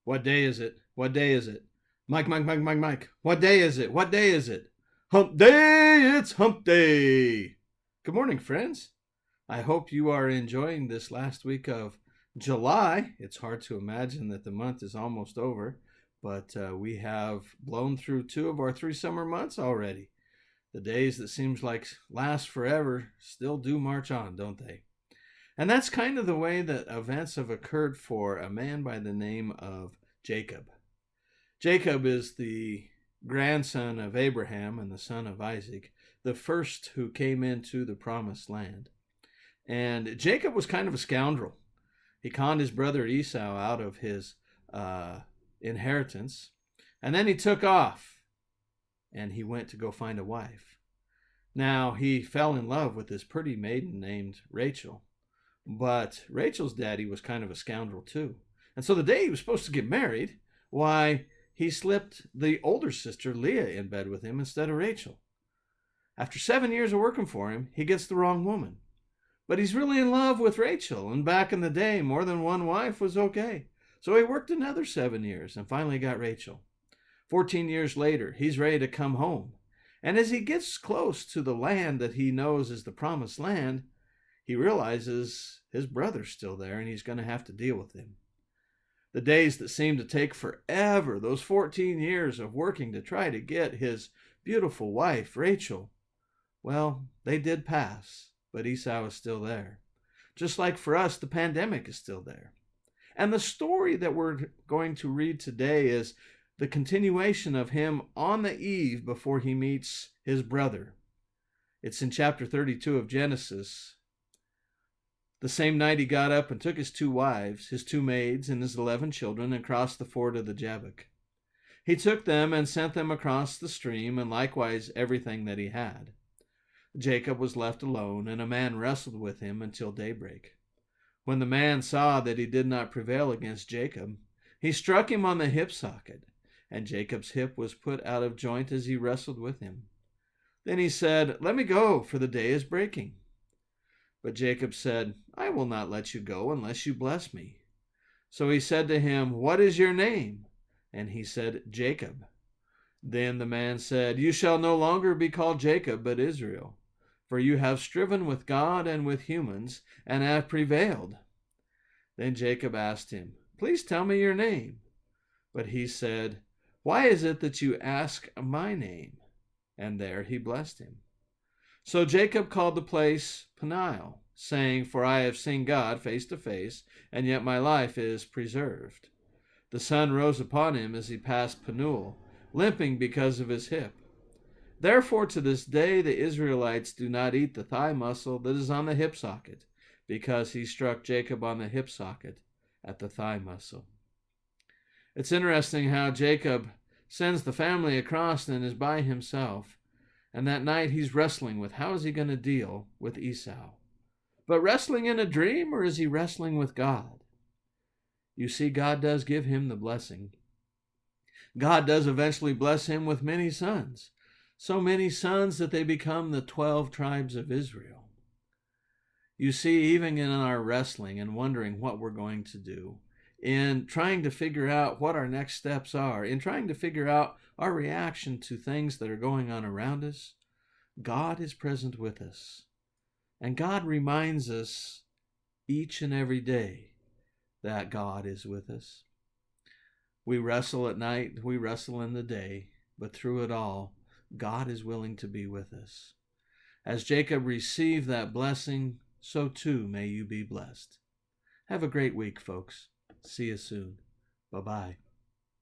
What day is it? What day is it? Mike, Mike, Mike, Mike, Mike. What day is it? What day is it? Hump Day! It's Hump Day! Good morning, friends. I hope you are enjoying this last week of July. It's hard to imagine that the month is almost over, but we have blown through 2 of our 3 summer months already. The days that seems like last forever still do march on, don't they? And that's kind of the way that events have occurred for a man by the name of Jacob. Jacob is the grandson of Abraham and the son of Isaac, the first who came into the promised land. And Jacob was kind of a scoundrel. He conned his brother Esau out of his inheritance, and then he took off and he went to go find a wife. Now, he fell in love with this pretty maiden named Rachel. But Rachel's daddy was kind of a scoundrel too. And so the day he was supposed to get married, why, he slipped the older sister Leah in bed with him instead of Rachel. After 7 years of working for him, he gets the wrong woman. But he's really in love with Rachel, and back in the day, more than one wife was okay. So he worked another 7 years and finally got Rachel. 14 years later, he's ready to come home. And as he gets close to the land that he knows is the promised land, he realizes his brother's still there and he's going to have to deal with him. The days that seemed to take forever, those 14 years of working to try to get his beautiful wife, Rachel, well, they did pass, but Esau is still there. Just like for us, the pandemic is still there. And the story that we're going to read today is the continuation of him on the eve before he meets his brother. It's in chapter 32 of Genesis. The same night he got up and took his 2 wives, his 2 maids, and his 11 children, and crossed the ford of the Jabbok. He took them and sent them across the stream, and likewise everything that he had. Jacob was left alone, and a man wrestled with him until daybreak. When the man saw that he did not prevail against Jacob, he struck him on the hip socket, and Jacob's hip was put out of joint as he wrestled with him. Then he said, "Let me go, for the day is breaking." But Jacob said, "I will not let you go unless you bless me." So he said to him, "What is your name?" And he said, "Jacob." Then the man said, "You shall no longer be called Jacob, but Israel, for you have striven with God and with humans, and have prevailed." Then Jacob asked him, "Please tell me your name." But he said, "Why is it that you ask my name?" And there he blessed him. So Jacob called the place Peniel, saying, "For I have seen God face to face, and yet my life is preserved." The sun rose upon him as he passed Penuel, limping because of his hip. Therefore to this day the Israelites do not eat the thigh muscle that is on the hip socket, because he struck Jacob on the hip socket at the thigh muscle. It's interesting how Jacob sends the family across and is by himself. And that night he's wrestling with how is he going to deal with Esau. But wrestling in a dream, or is he wrestling with God? You see, God does give him the blessing. God does eventually bless him with many sons. So many sons that they become the 12 tribes of Israel. You see, even in our wrestling and wondering what we're going to do, in trying to figure out what our next steps are, in trying to figure out our reaction to things that are going on around us, God is present with us. And God reminds us each and every day that God is with us. We wrestle at night, we wrestle in the day, but through it all, God is willing to be with us. As Jacob received that blessing, so too may you be blessed. Have a great week, folks. See you soon. Bye-bye.